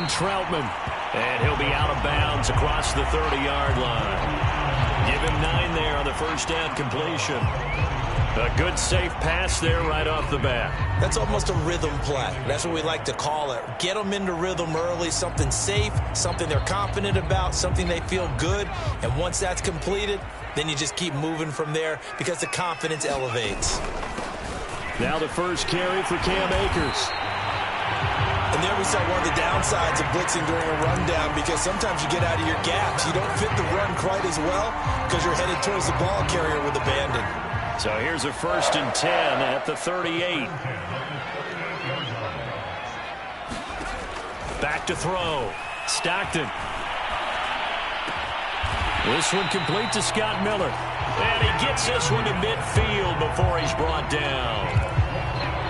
Troutman. And he'll be out of bounds across the 30-yard line. Give him 9 there on the first down completion. A good, safe pass there right off the bat. That's almost a rhythm play. That's what we like to call it. Get them into rhythm early, something safe, something they're confident about, something they feel good. And once that's completed, then you just keep moving from there because the confidence elevates. Now the first carry for Cam Akers. And there we saw one of the downsides of blitzing during a rundown because sometimes you get out of your gaps. You don't fit the run quite as well because you're headed towards the ball carrier with abandon. So here's a 1st and 10 at the 38. Back to throw. Stockton. This one complete to Scott Miller. And he gets this one to midfield before he's brought down.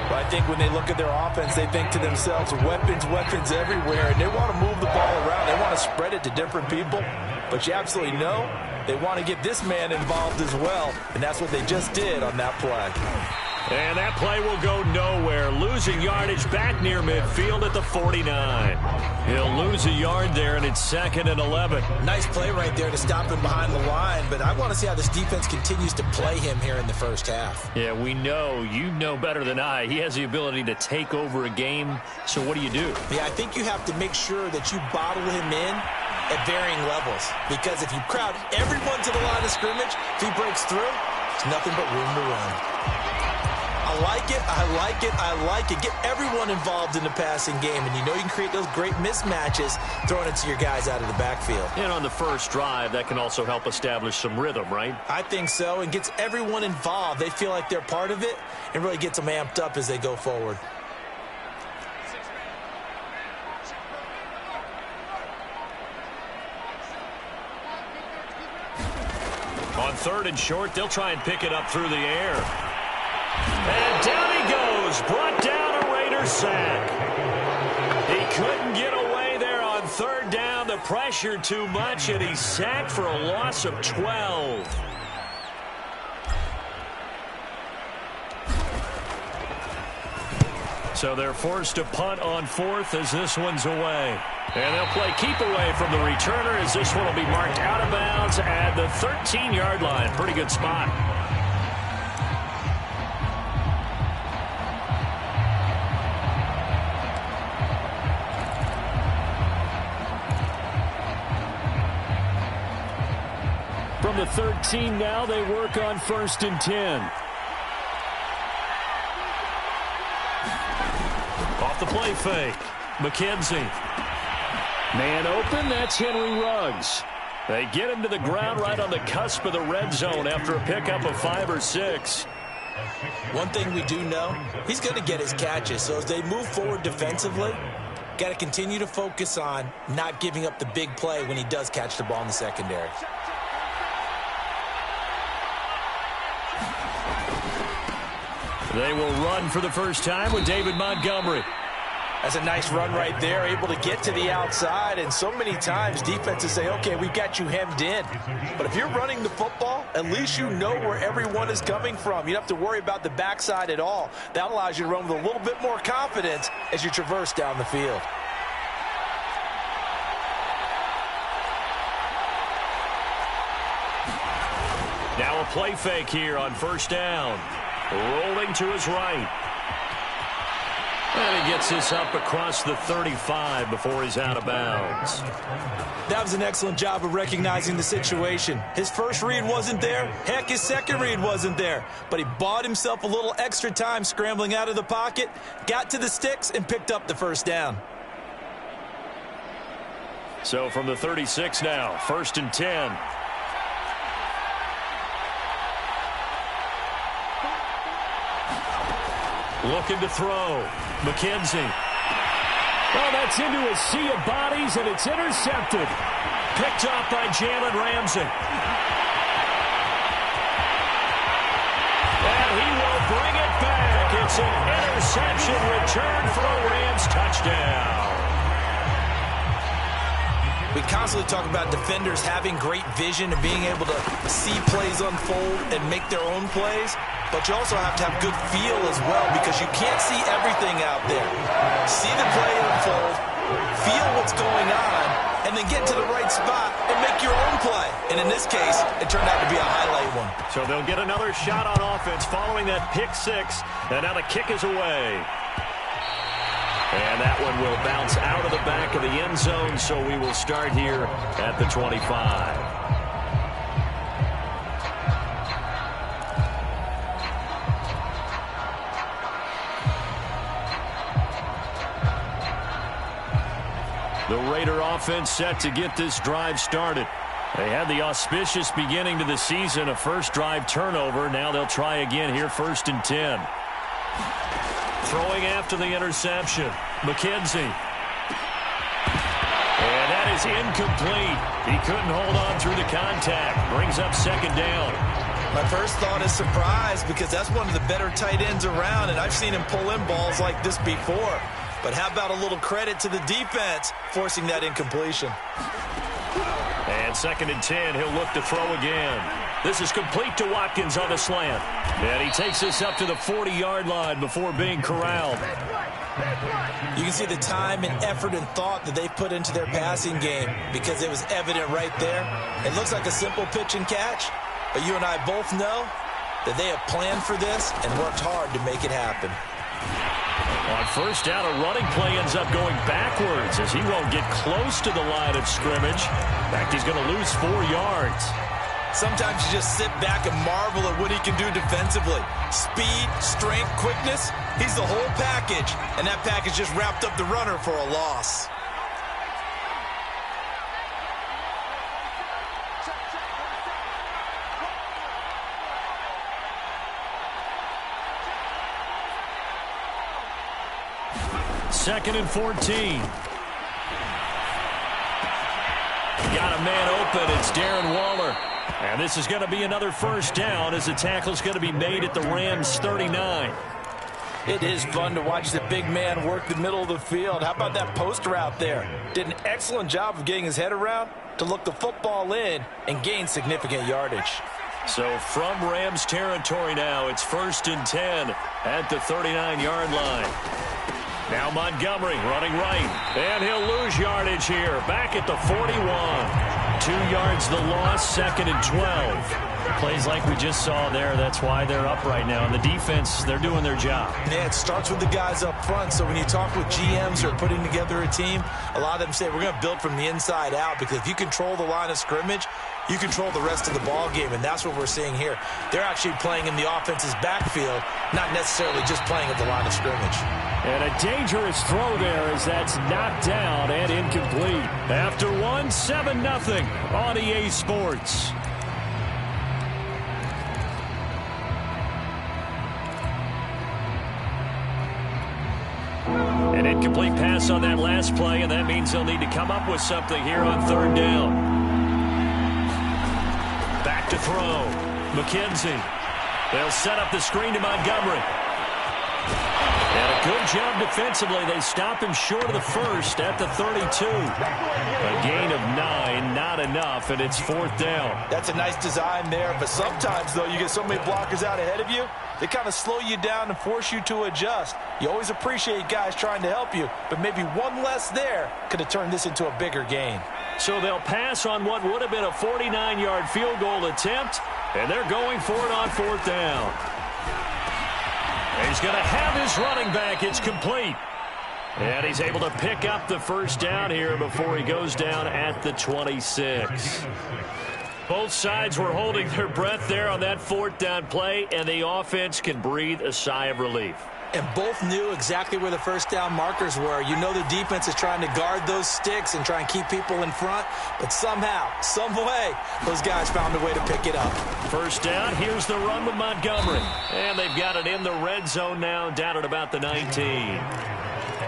But I think when they look at their offense, they think to themselves, weapons, weapons everywhere. And they want to move the ball around. They want to spread it to different people. But you absolutely know they want to get this man involved as well. And that's what they just did on that play. And that play will go nowhere. Losing yardage back near midfield at the 49. He'll lose a yard there, and it's 2nd and 11. Nice play right there to stop him behind the line. But I want to see how this defense continues to play him here in the first half. Yeah, we know. You know better than I. He has the ability to take over a game. So what do you do? Yeah, I think you have to make sure that you bottle him in at varying levels. Because if you crowd everyone to the line of scrimmage, if he breaks through, there's nothing but room to run. I like it, I like it, I like it. Get everyone involved in the passing game, and you know you can create those great mismatches throwing it to your guys out of the backfield. And on the first drive, that can also help establish some rhythm, right? I think so, and gets everyone involved. They feel like they're part of it, and really gets them amped up as they go forward. On 3rd and short, they'll try and pick it up through the air. And down he goes. Brought down a Raider sack. He couldn't get away there on 3rd down. The pressure too much, and he's sacked for a loss of 12. So they're forced to punt on 4th as this one's away. And they'll play keep away from the returner as this one will be marked out of bounds at the 13-yard line. Pretty good spot. From the 13 now, they work on 1st and 10. Off the play fake. McKenzie. Man open, that's Henry Ruggs. They get him to the ground right on the cusp of the red zone after a pickup of 5 or 6. One thing we do know, he's going to get his catches. So as they move forward defensively, got to continue to focus on not giving up the big play when he does catch the ball in the secondary. They will run for the first time with David Montgomery. That's a nice run right there, able to get to the outside. And so many times defenses say, okay, we've got you hemmed in. But if you're running the football, at least you know where everyone is coming from. You don't have to worry about the backside at all. That allows you to run with a little bit more confidence as you traverse down the field. Now a play fake here on 1st down. Rolling to his right. And he gets this up across the 35 before he's out of bounds. That was an excellent job of recognizing the situation. His first read wasn't there. Heck, his second read wasn't there. But he bought himself a little extra time scrambling out of the pocket, got to the sticks, and picked up the 1st down. So from the 36 now, 1st and 10. Looking to throw. McKenzie. Well, that's into a sea of bodies, and it's intercepted. Picked off by Jalen Ramsey. And he will bring it back. It's an interception return for a Rams touchdown. We constantly talk about defenders having great vision and being able to see plays unfold and make their own plays. But you also have to have good feel as well because you can't see everything out there. See the play unfold, feel what's going on, and then get to the right spot and make your own play. And in this case, it turned out to be a highlight one. So they'll get another shot on offense following that pick six, and now the kick is away. And that one will bounce out of the back of the end zone, so we will start here at the 25. The Raider offense set to get this drive started. They had the auspicious beginning to the season, a first drive turnover. Now they'll try again here, 1st and 10. Throwing after the interception, McKenzie. And that is incomplete. He couldn't hold on through the contact. Brings up 2nd down. My first thought is surprise, because that's one of the better tight ends around, and I've seen him pull in balls like this before. But how about a little credit to the defense forcing that incompletion? And 2nd and 10, he'll look to throw again. This is complete to Watkins on the slant. And he takes this up to the 40-yard line before being corralled. You can see the time and effort and thought that they put into their passing game, because it was evident right there. It looks like a simple pitch and catch, but you and I both know that they have planned for this and worked hard to make it happen. On 1st down, a running play ends up going backwards as he won't get close to the line of scrimmage. In fact, he's going to lose 4 yards. Sometimes you just sit back and marvel at what he can do defensively. Speed, strength, quickness, he's the whole package. And that package just wrapped up the runner for a loss. Second and 14. Got a man open. It's Darren Waller. And this is going to be another 1st down as the tackle's going to be made at the Rams' 39. It is fun to watch the big man work the middle of the field. How about that poster out there? Did an excellent job of getting his head around to look the football in and gain significant yardage. So from Rams territory now, it's 1st and 10 at the 39-yard line. Now Montgomery running right, and he'll lose yardage here. Back at the 41. 2 yards the loss, 2nd and 12. Plays like we just saw there, that's why they're up right now. And the defense, they're doing their job. Yeah, it starts with the guys up front. So when you talk with GMs who are putting together a team, a lot of them say we're going to build from the inside out, because if you control the line of scrimmage, you control the rest of the ball game, and that's what we're seeing here. They're actually playing in the offense's backfield, not necessarily just playing at the line of scrimmage. And a dangerous throw there as that's knocked down and incomplete. After one, 7-0 on EA Sports. An incomplete pass on that last play, and that means they'll need to come up with something here on 3rd down. Back to throw. McKenzie. They'll set up the screen to Montgomery. And a good job defensively. They stop him short of the 1st at the 32. A gain of 9, not enough, and it's 4th down. That's a nice design there, but sometimes, though, you get so many blockers out ahead of you, they kind of slow you down and force you to adjust. You always appreciate guys trying to help you, but maybe one less there could have turned this into a bigger gain. So they'll pass on what would have been a 49-yard field goal attempt, and they're going for it on 4th down. He's going to have his running back. It's complete. And he's able to pick up the 1st down here before he goes down at the 26. Both sides were holding their breath there on that 4th down play, and the offense can breathe a sigh of relief. And both knew exactly where the 1st down markers were. You know the defense is trying to guard those sticks and try and keep people in front, but somehow, some way, those guys found a way to pick it up. 1st down, here's the run with Montgomery. And they've got it in the red zone now, down at about the 19.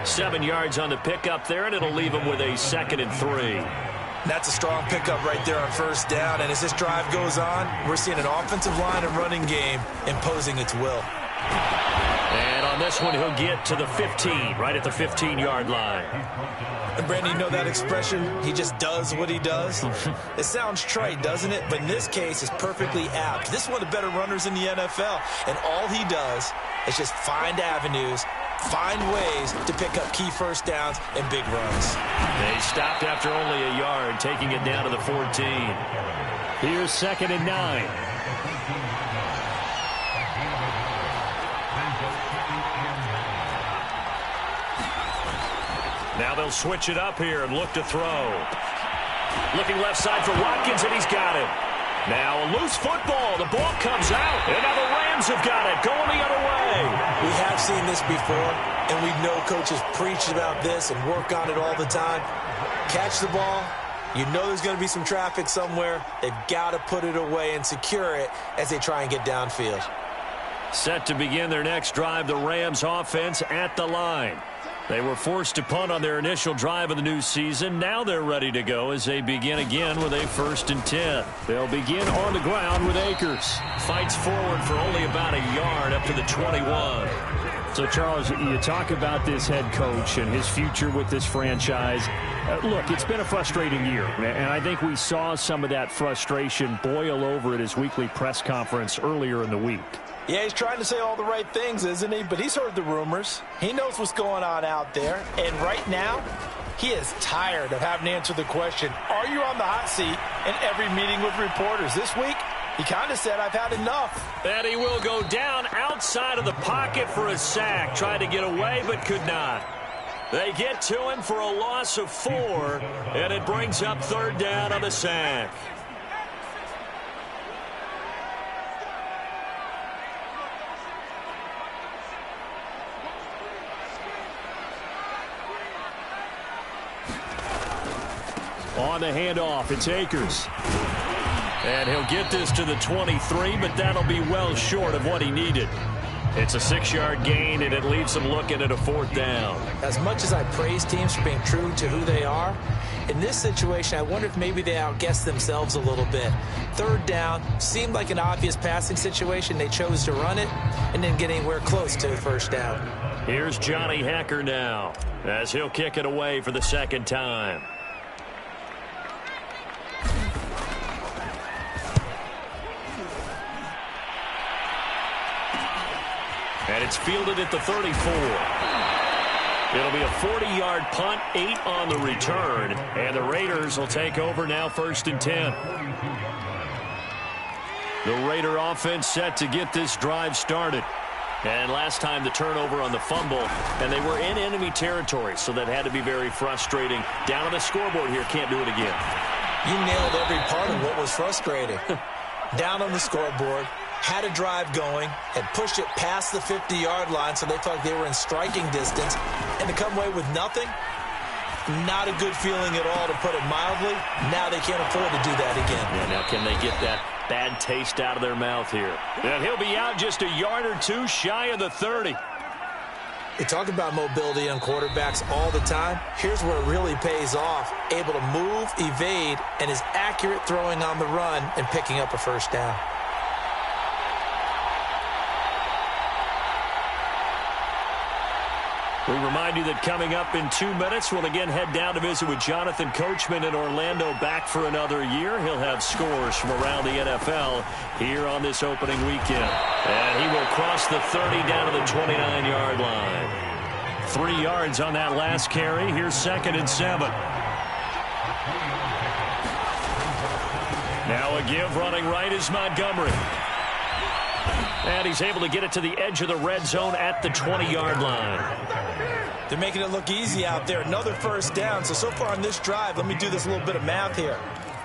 7 yards on the pickup there, and it'll leave them with a 2nd and 3. That's a strong pickup right there on 1st down, and as this drive goes on, we're seeing an offensive line and running game imposing its will. And on this one, he'll get to the 15, right at the 15-yard line. And Brandon, you know that expression, he just does what he does? It sounds trite, doesn't it? But in this case, it's perfectly apt. This is one of the better runners in the NFL, and all he does is just find avenues, find ways to pick up key first downs and big runs. They stopped after only a yard, taking it down to the 14. Here's 2nd and 9. Now they'll switch it up here and look to throw. Looking left side for Watkins, and he's got it. Now a loose football. The ball comes out, and now the Rams have got it, going the other way. We have seen this before, and we know coaches preach about this and work on it all the time. Catch the ball. You know there's going to be some traffic somewhere. They've got to put it away and secure it as they try and get downfield. Set to begin their next drive, the Rams offense at the line. They were forced to punt on their initial drive of the new season. Now they're ready to go as they begin again with a 1st and 10. They'll begin on the ground with Akers. Fights forward for only about a yard up to the 21. So, Charles, you talk about this head coach and his future with this franchise. Look, it's been a frustrating year, and I think we saw some of that frustration boil over at his weekly press conference earlier in the week. Yeah, he's trying to say all the right things, isn't he? But he's heard the rumors. He knows what's going on out there. And right now, he is tired of having to answer the question, are you on the hot seat in every meeting with reporters? This week, he kind of said, I've had enough. And he will go down outside of the pocket for a sack. Tried to get away, but could not. They get to him for a loss of 4, and it brings up 3rd down on the sack. On the handoff, it's Akers. And he'll get this to the 23, but that'll be well short of what he needed. It's a 6-yard gain, and it leaves them looking at a 4th down. As much as I praise teams for being true to who they are, in this situation, I wonder if maybe they outguessed themselves a little bit. 3rd down seemed like an obvious passing situation. They chose to run it and didn't get anywhere close to 1st down. Here's Johnny Hecker now, as he'll kick it away for the 2nd time. And it's fielded at the 34. It'll be a 40-yard punt, 8 on the return. And the Raiders will take over now 1st and 10. The Raider offense set to get this drive started. And last time the turnover on the fumble, and they were in enemy territory, so that had to be very frustrating. Down on the scoreboard here, can't do it again. You nailed every part of what was frustrating. Down on the scoreboard, had a drive going, and pushed it past the 50-yard line so they felt like they were in striking distance, and to come away with nothing, not a good feeling at all, to put it mildly. Now they can't afford to do that again. Yeah, now can they get that bad taste out of their mouth here? And he'll be out just a yard or 2 shy of the 30. They talk about mobility on quarterbacks all the time. Here's where it really pays off. Able to move, evade, and is accurate throwing on the run and picking up a 1st down. We remind you that coming up in 2 minutes, we'll again head down to visit with Jonathan Coachman in Orlando, back for another year. He'll have scores from around the NFL here on this opening weekend. And he will cross the 30 down to the 29-yard line. 3 yards on that last carry. Here's 2nd and 7. Now a give running right is Montgomery. And he's able to get it to the edge of the red zone at the 20-yard line. They're making it look easy out there. Another 1st down. So far on this drive, let me do this little bit of math here.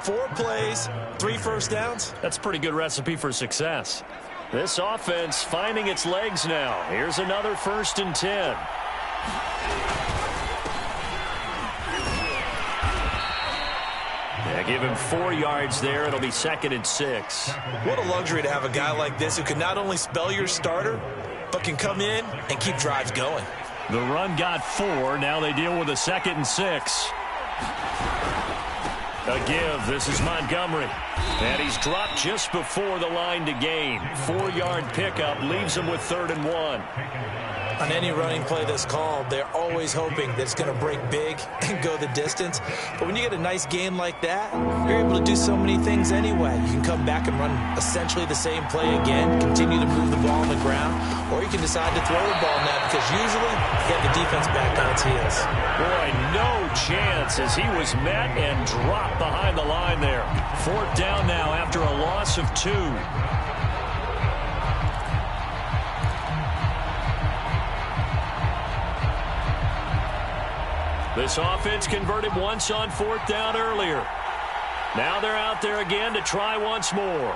4 plays, 3 1st downs. That's a pretty good recipe for success. This offense finding its legs now. Here's another 1st and 10. Yeah, give him 4 yards there. It'll be 2nd and 6. What a luxury to have a guy like this who can not only spell your starter, but can come in and keep drives going. The run got 4. Now they deal with a 2nd and 6. A give. This is Montgomery. And he's dropped just before the line to gain. 4-yard pickup leaves him with 3rd and 1. On any running play that's called, they're always hoping that it's going to break big and go the distance. But when you get a nice game like that, you're able to do so many things anyway. You can come back and run essentially the same play again, continue to move the ball on the ground, or you can decide to throw the ball now because usually you have the defense back on its heels. Boy, no chance as he was met and dropped behind the line there. 4th down now after a loss of 2. This offense converted once on 4th down earlier. Now they're out there again to try once more.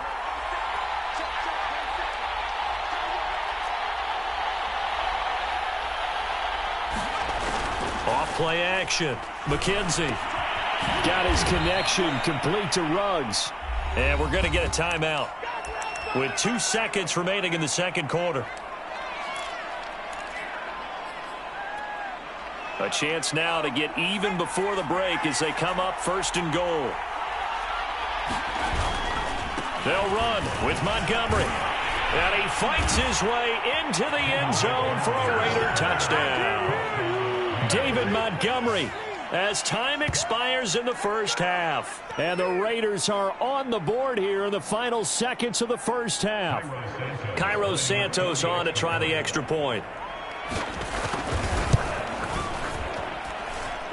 Off-play action. McKenzie. Got his connection complete to Ruggs. And we're going to get a timeout with 2 seconds remaining in the second quarter. A chance now to get even before the break as they come up 1st and goal. They'll run with Montgomery. And he fights his way into the end zone for a Raider touchdown. David Montgomery as time expires in the first half. And the Raiders are on the board here in the final seconds of the first half. Cairo Santos on to try the extra point.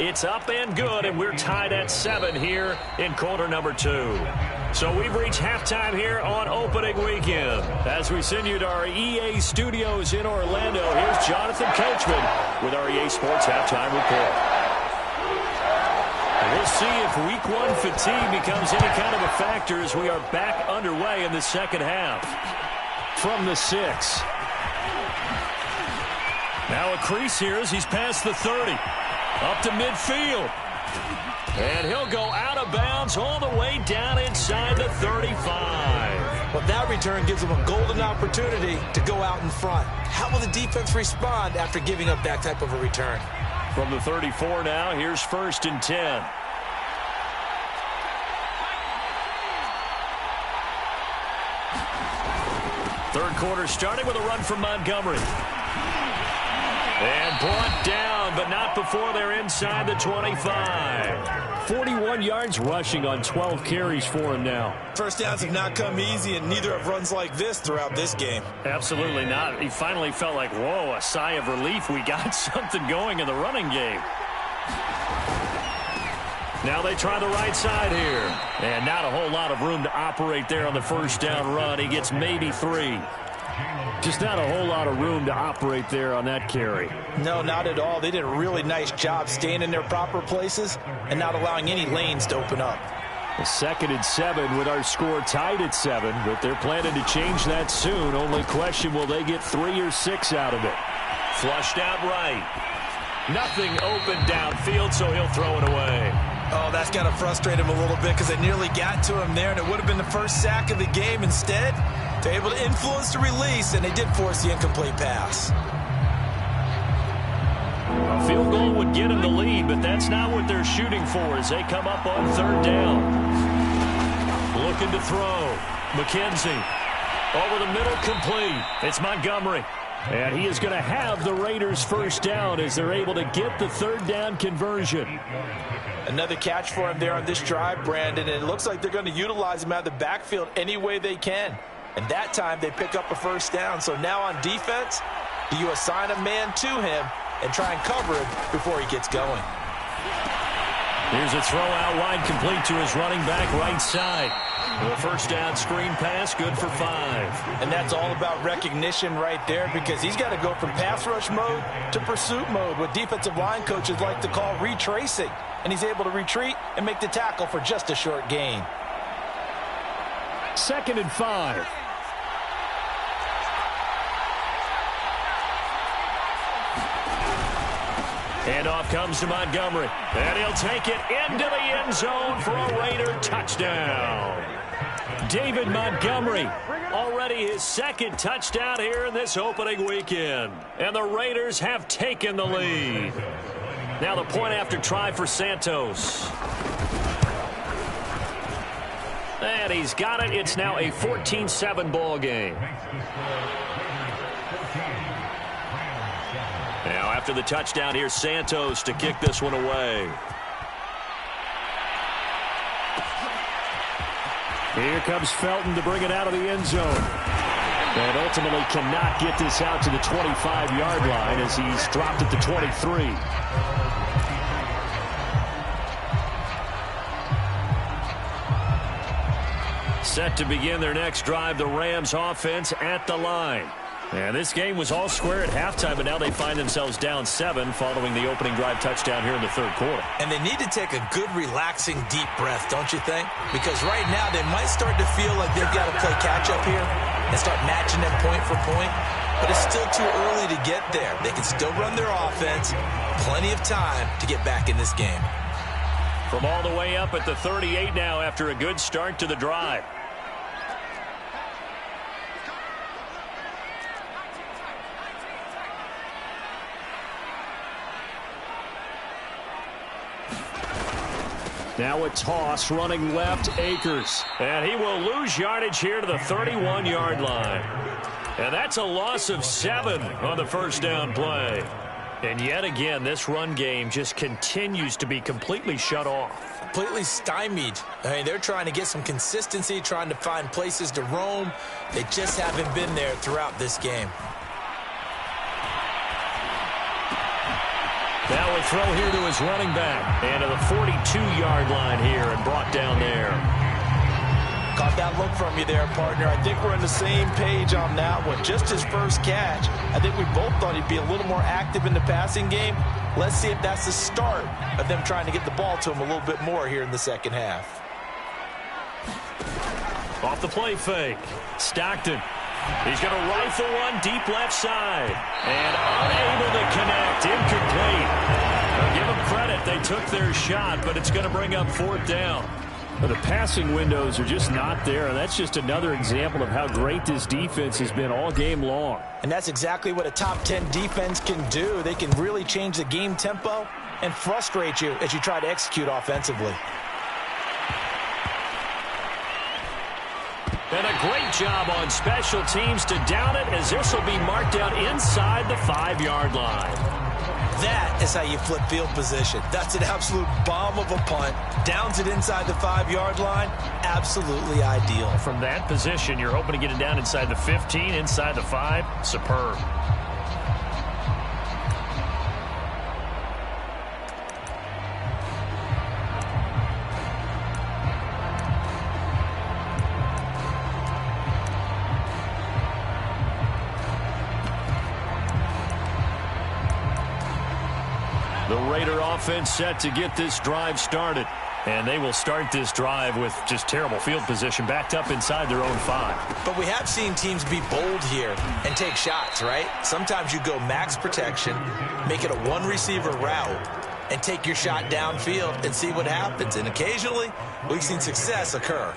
It's up and good, and we're tied at 7 here in quarter number 2. So we've reached halftime here on opening weekend. As we send you to our EA studios in Orlando, here's Jonathan Coachman with our EA Sports Halftime Report. And we'll see if Week 1 fatigue becomes any kind of a factor as we are back underway in the second half. From the 6. Now a crease here as he's past the 30. Up to midfield. And he'll go out of bounds all the way down inside the 35. Well, that return gives them a golden opportunity to go out in front. How will the defense respond after giving up that type of a return? From the 34 now, here's 1st and 10. Third quarter starting with a run from Montgomery. And brought down, but not before they're inside the 25. 41 yards rushing on 12 carries for him now. First downs have not come easy, and neither have runs like this throughout this game. Absolutely not. He finally felt like, whoa, a sigh of relief. We got something going in the running game. Now they try the right side here. And not a whole lot of room to operate there on the first down run. He gets maybe 3. Just not a whole lot of room to operate there on that carry. No, not at all. They did a really nice job staying in their proper places and not allowing any lanes to open up. A 2nd and 7 with our score tied at 7, but they're planning to change that soon. Only question, will they get 3 or 6 out of it? Flushed out right. Nothing open downfield, so he'll throw it away. Oh, that's got to frustrate him a little bit because they nearly got to him there, and it would have been the first sack of the game. Instead, they're able to influence the release, and they did force the incomplete pass. A field goal would get him the lead, but that's not what they're shooting for as they come up on 3rd down. Looking to throw. McKenzie. Over the middle, complete. It's Montgomery. And he is going to have the Raiders' first down as they're able to get the 3rd down conversion. Another catch for him there on this drive, Brandon, and it looks like they're going to utilize him out of the backfield any way they can. And that time they pick up a first down. So now on defense, do you assign a man to him and try and cover him before he gets going? Here's a throw out wide, complete to his running back right side. The first down screen pass, good for 5. And that's all about recognition right there because he's got to go from pass rush mode to pursuit mode, what defensive line coaches like to call retracing. And he's able to retreat and make the tackle for just a short gain. 2nd and 5. Handoff comes to Montgomery. And he'll take it into the end zone for a Raider touchdown. David Montgomery, already his 2nd touchdown here in this opening weekend. And the Raiders have taken the lead. Now the point after try for Santos. And he's got it. It's now a 14-7 ball game. Now after the touchdown, here's Santos to kick this one away. Here comes Felton to bring it out of the end zone. And ultimately cannot get this out to the 25-yard line as he's dropped at the 23. Set to begin their next drive, the Rams offense at the line. And this game was all square at halftime, but now they find themselves down 7 following the opening drive touchdown here in the third quarter. And they need to take a good, relaxing, deep breath, don't you think? Because right now they might start to feel like they've got to play catch-up here and start matching them point for point. But it's still too early to get there. They can still run their offense. Plenty of time to get back in this game. From all the way up at the 38 now after a good start to the drive. Now a toss running left, Akers. And he will lose yardage here to the 31-yard line. And that's a loss of 7 on the first down play. And yet again, this run game just continues to be completely shut off. Completely stymied. I mean, they're trying to get some consistency, trying to find places to roam. They just haven't been there throughout this game. Now a throw here to his running back. And to the 42-yard line here and brought down there. Caught that look from you there, partner. I think we're on the same page on that one. Just his first catch. I think we both thought he'd be a little more active in the passing game. Let's see if that's the start of them trying to get the ball to him a little bit more here in the second half. Off the play fake. Stockton. He's going to rifle one deep left side. And unable to connect. Incomplete. I'll give them credit. They took their shot, but it's going to bring up 4th down. Well, the passing windows are just not there, and that's just another example of how great this defense has been all game long. And that's exactly what a top 10 defense can do. They can really change the game tempo and frustrate you as you try to execute offensively. And a great job on special teams to down it, as this will be marked out inside the 5-yard line. That is how you flip field position. That's an absolute bomb of a punt. Downs it inside the 5-yard line. Absolutely ideal. From that position, you're hoping to get it down inside the 15, inside the 5. Superb. The Raider offense set to get this drive started. And they will start this drive with just terrible field position, backed up inside their own 5. But we have seen teams be bold here and take shots, right? Sometimes you go max protection, make it a one-receiver route, and take your shot downfield and see what happens. And occasionally, we've seen success occur.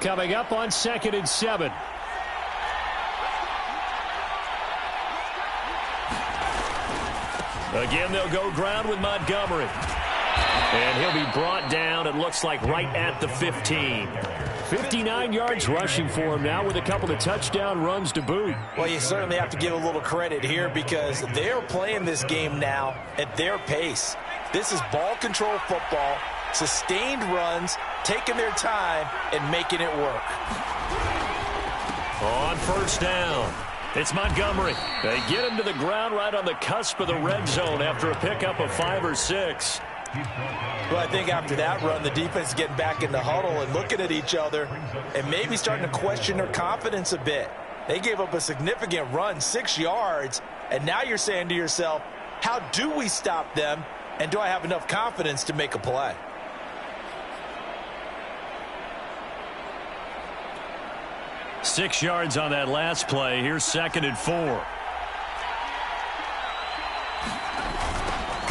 Coming up on 2nd and 7. Again, they'll go ground with Montgomery. And he'll be brought down, it looks like, right at the 15. 59 yards rushing for him now with a couple of touchdown runs to boot. Well, you certainly have to give a little credit here because they're playing this game now at their pace. This is ball control football, sustained runs, taking their time and making it work. On first down, it's Montgomery. They get him to the ground right on the cusp of the red zone after a pickup of 5 or 6. Well, I think after that run, the defense is getting back in the huddle and looking at each other and maybe starting to question their confidence a bit. They gave up a significant run, 6 yards, and now you're saying to yourself, how do we stop them, and do I have enough confidence to make a play? Six yards on that last play. Here's 2nd and 4.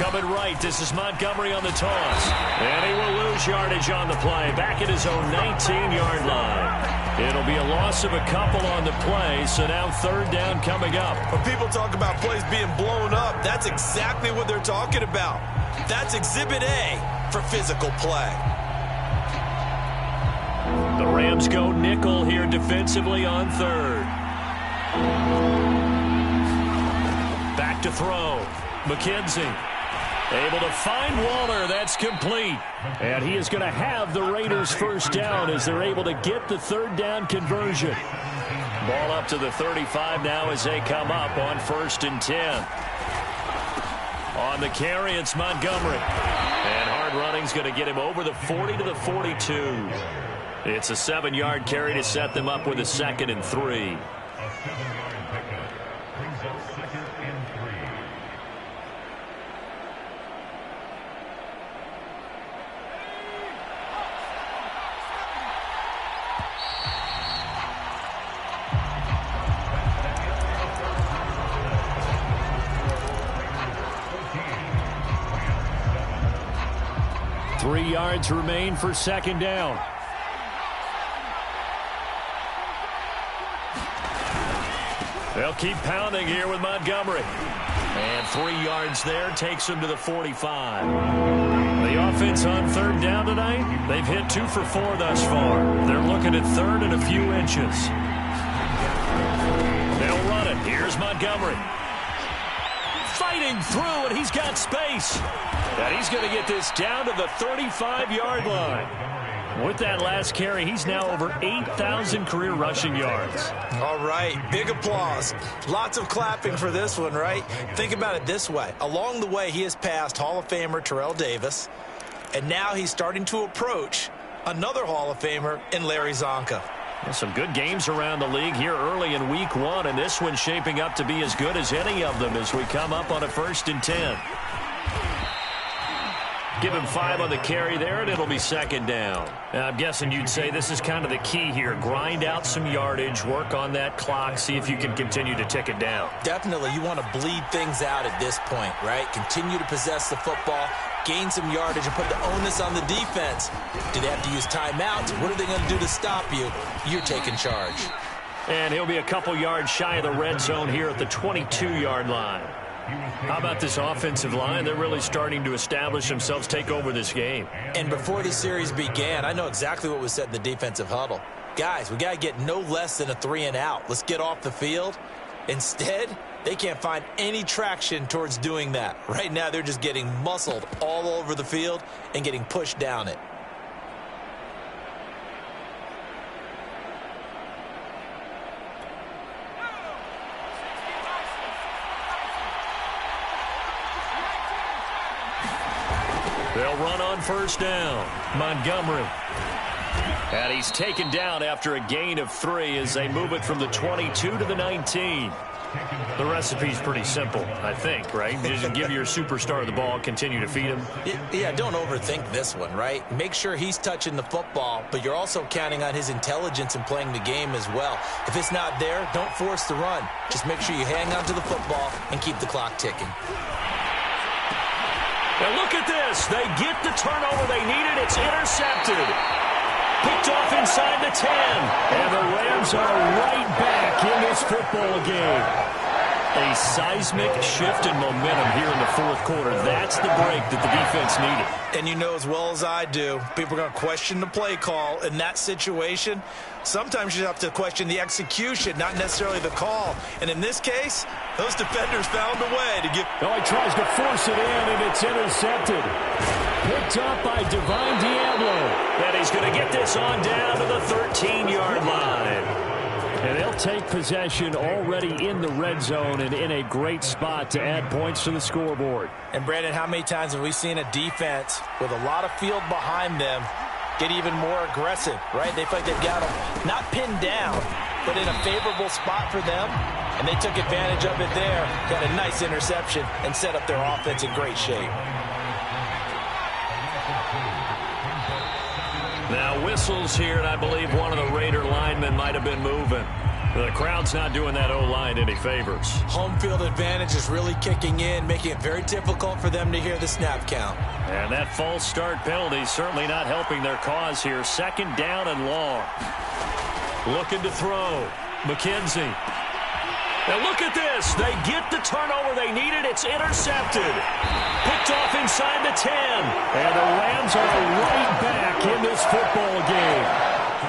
Coming right, this is Montgomery on the toss. And he will lose yardage on the play. Back at his own 19-yard line. It'll be a loss of a couple on the play, so now third down coming up. When people talk about plays being blown up, that's exactly what they're talking about. That's Exhibit A for physical play. The Rams go nickel here defensively on third. Back to throw. McKenzie able to find Waller. That's complete. And he is going to have the Raiders first down as they're able to get the third down conversion. Ball up to the 35 now as they come up on 1st and 10. On the carry, it's Montgomery. And hard running's going to get him over the 40 to the 42. It's a 7-yard carry to set them up with a 2nd and 3. 3 yards remain for 2nd down. They'll keep pounding here with Montgomery. And 3 yards there takes him to the 45. The offense on 3rd down tonight, they've hit 2 for 4 thus far. They're looking at 3rd and a few inches. They'll run it. Here's Montgomery. Fighting through, and he's got space. And he's going to get this down to the 35-yard line. With that last carry, he's now over 8,000 career rushing yards. All right, big applause. Lots of clapping for this one, right? Think about it this way. Along the way, he has passed Hall of Famer Terrell Davis, and now he's starting to approach another Hall of Famer in Larry Zonka. Well, some good games around the league here early in week 1, and this one's shaping up to be as good as any of them as we come up on a 1st and 10. Give him 5 on the carry there, and it'll be 2nd down. Now, I'm guessing you'd say this is kind of the key here. Grind out some yardage, work on that clock, see if you can continue to tick it down. Definitely, you want to bleed things out at this point, right? Continue to possess the football, gain some yardage, and put the onus on the defense. Do they have to use timeouts? What are they going to do to stop you? You're taking charge. And he'll be a couple yards shy of the red zone here at the 22-yard line. How about this offensive line? They're really starting to establish themselves, take over this game. And before the series began, I know exactly what was said in the defensive huddle. Guys, we got to get no less than a 3 and out. Let's get off the field. Instead, they can't find any traction towards doing that. Right now, they're just getting muscled all over the field and getting pushed down it. They'll run on 1st down. Montgomery. And he's taken down after a gain of 3 as they move it from the 22 to the 19. The recipe's pretty simple, I think, right? Just give your superstar the ball, continue to feed him. Yeah, don't overthink this one, right? Make sure he's touching the football, but you're also counting on his intelligence in playing the game as well. If it's not there, don't force the run. Just make sure you hang on to the football and keep the clock ticking. And look at this. They get the turnover they needed. It's intercepted. Picked off inside the 10. And the Rams are right back in this football game. A seismic shift in momentum here in the 4th quarter. That's the break that the defense needed. And you know as well as I do, people are going to question the play call in that situation. Sometimes you have to question the execution, not necessarily the call. And in this case, those defenders found a way to get... Oh, he tries to force it in, and it's intercepted. Picked up by Divine Diablo. And he's going to get this on down to the 13-yard line. And they'll take possession already in the red zone and in a great spot to add points to the scoreboard. And, Brandon, how many times have we seen a defense with a lot of field behind them get even more aggressive, right? They feel like they've got them not pinned down, but in a favorable spot for them, and they took advantage of it there, got a nice interception, and set up their offense in great shape. Now whistles here, and I believe one of the Raider linemen might have been moving. The crowd's not doing that O-line any favors. Home field advantage is really kicking in, making it very difficult for them to hear the snap count. And that false start penalty certainly not helping their cause here. 2nd down and long. Looking to throw. McKenzie. Now look at this. They get the turnover they needed. It's intercepted. Picked off inside the 10. And the Rams are right back in this football game.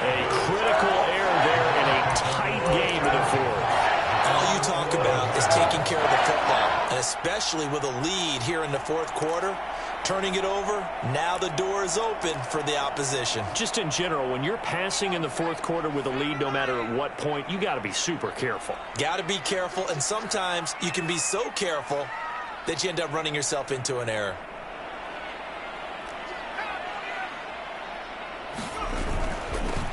A critical error there in a tight game in the fourth. All you talk about is taking care of the football, and especially with a lead here in the fourth quarter. Turning it over, now the door is open for the opposition. Just in general, when you're passing in the fourth quarter with a lead, no matter at what point, you got to be super careful. Got to be careful, and sometimes you can be so careful that you end up running yourself into an error.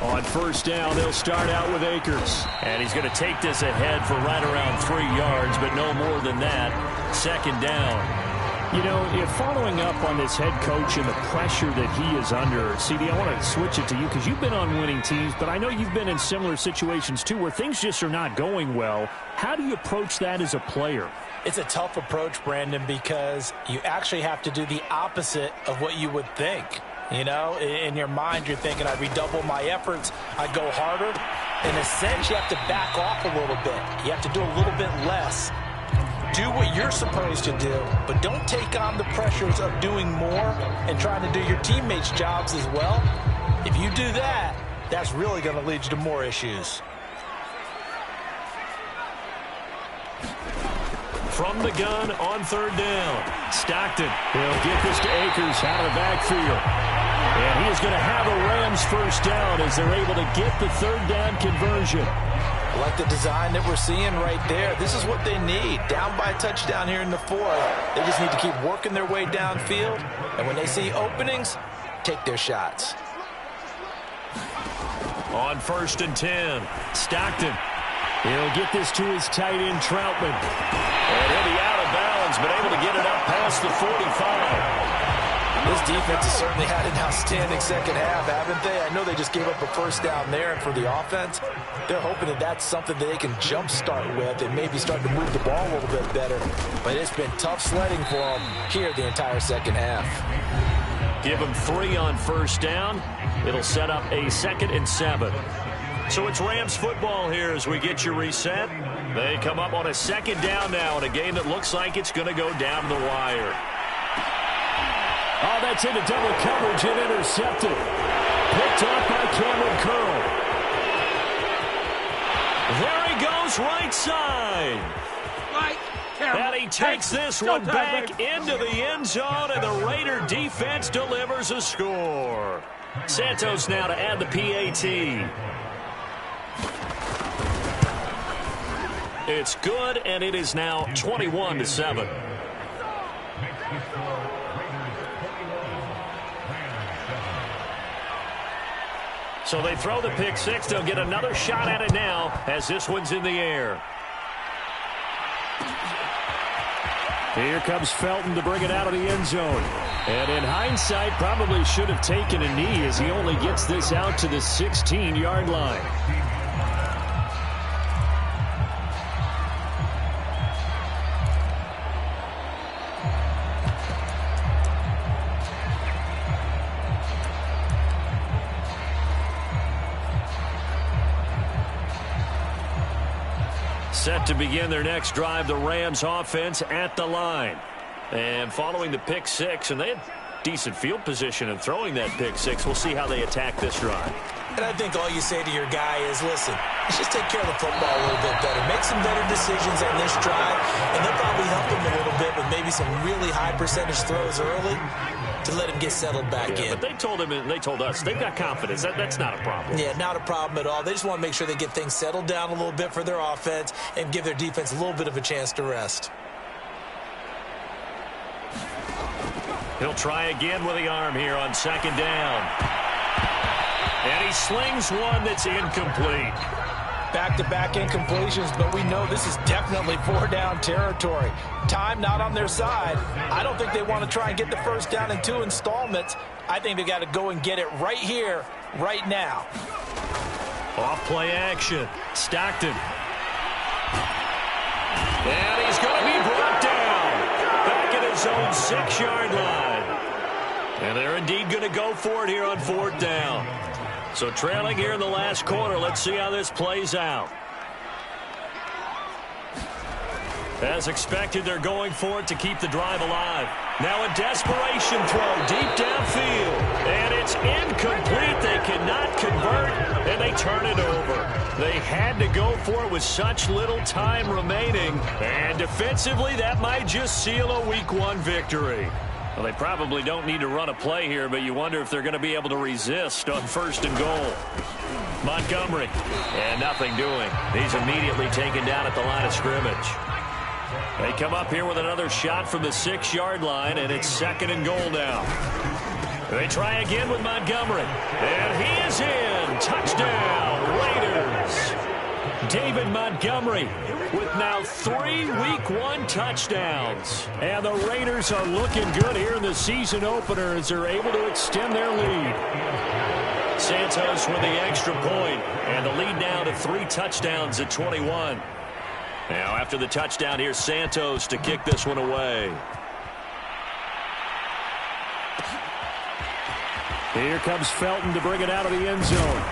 On first down, they'll start out with Akers. And he's going to take this ahead for right around 3 yards, but no more than that. Second down. You know, if following up on this head coach and the pressure that he is under, CD, I want to switch it to you because you've been on winning teams, but I know you've been in similar situations too where things just are not going well. How do you approach that as a player? It's a tough approach, Brandon, because you actually have to do the opposite of what you would think. You know, in your mind, you're thinking, I redouble my efforts, I go harder. In a sense, you have to back off a little bit. You have to do a little bit less. Do what you're supposed to do, but don't take on the pressures of doing more and trying to do your teammates' jobs as well. If you do that, that's really going to lead you to more issues. From the gun on third down. Stockton. He'll get this to Akers out of the backfield. And he is going to have a Rams first down as they're able to get the third down conversion. I like the design that we're seeing right there. This is what they need. Down by a touchdown here in the fourth. They just need to keep working their way downfield. And when they see openings, take their shots. On first and 10. Stockton. He'll get this to his tight end, Troutman. And he'll be out of bounds, but able to get it up past the 45. This defense has certainly had an outstanding second half, haven't they? I know they just gave up a first down there, and for the offense, they're hoping that that's something that they can jumpstart with and maybe start to move the ball a little bit better. But it's been tough sledding for them here the entire second half. Give them 3 on first down. It'll set up a 2nd and 7. So it's Rams football here as we get you reset. They come up on a 2nd down now in a game that looks like it's going to go down the wire. Oh, that's into double coverage and intercepted. Picked off by Cameron Curl. There he goes right side. And he takes this one back into the end zone, and the Raider defense delivers a score. Santos now to add the PAT. It's good, and it is now 21-7. So they throw the pick six. They'll get another shot at it now as this one's in the air. Here comes Felton to bring it out of the end zone. And in hindsight, probably should have taken a knee as he only gets this out to the 16-yard line. Set to begin their next drive, the Rams offense at the line. And following the pick six, and they had decent field position in throwing that pick six. We'll see how they attack this drive. And I think all you say to your guy is, listen, let's just take care of the football a little bit better. Make some better decisions on this drive, and they'll probably help him a little bit with maybe some really high percentage throws early to let him get settled back in. But they told him, and they told us, they've got confidence. That's not a problem. Yeah, not a problem at all. They just want to make sure they get things settled down a little bit for their offense and give their defense a little bit of a chance to rest. He'll try again with the arm here on 2nd down. And he slings one that's incomplete. Back-to-back incompletions, but we know this is definitely 4-down territory. Time not on their side. I don't think they want to try and get the first down in 2 installments. I think they got to go and get it right here, right now. Off-play action. Stockton. And he's going to be brought down. Back at his own 6-yard line. And they're indeed going to go for it here on 4th down. So trailing here in the last quarter. Let's see how this plays out. As expected, they're going for it to keep the drive alive. Now a desperation throw deep downfield. And it's incomplete. They cannot convert, and they turn it over. They had to go for it with such little time remaining. And defensively, that might just seal a Week 1 victory. Well, they probably don't need to run a play here, but you wonder if they're going to be able to resist on 1st and goal. Montgomery, and nothing doing. He's immediately taken down at the line of scrimmage. They come up here with another shot from the 6-yard line, and it's 2nd and goal now. They try again with Montgomery, and he is in. Touchdown, Raiders. David Montgomery with now 3 Week 1 touchdowns. And the Raiders are looking good here in the season opener as they're able to extend their lead. Santos with the extra point, and the lead now to 3 touchdowns at 21. Now, after the touchdown, here's Santos to kick this one away. Here comes Felton to bring it out of the end zone.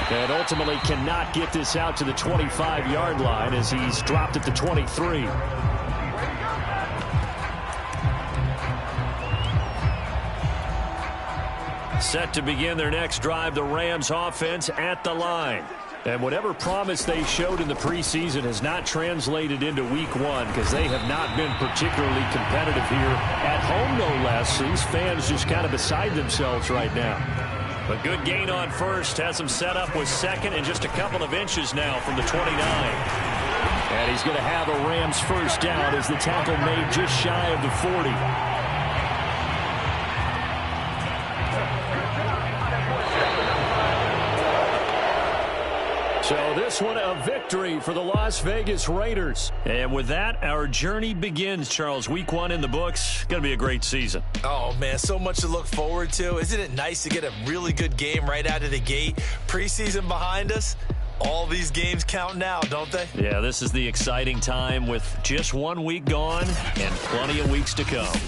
And ultimately cannot get this out to the 25-yard line as he's dropped at the 23. Set to begin their next drive, the Rams offense at the line. And whatever promise they showed in the preseason has not translated into Week 1 because they have not been particularly competitive here at home, no less. These fans just kind of beside themselves right now. A good gain on first has him set up with 2nd and just a couple of inches now from the 29. And he's going to have a Rams first down as the tackle made just shy of the 40. So this one a victory for the Las Vegas Raiders. And with that, our journey begins, Charles. Week 1 in the books. Going to be a great season. Oh, man, so much to look forward to. Isn't it nice to get a really good game right out of the gate? Preseason behind us. All these games count now, don't they? Yeah, this is the exciting time with just 1 week gone and plenty of weeks to come.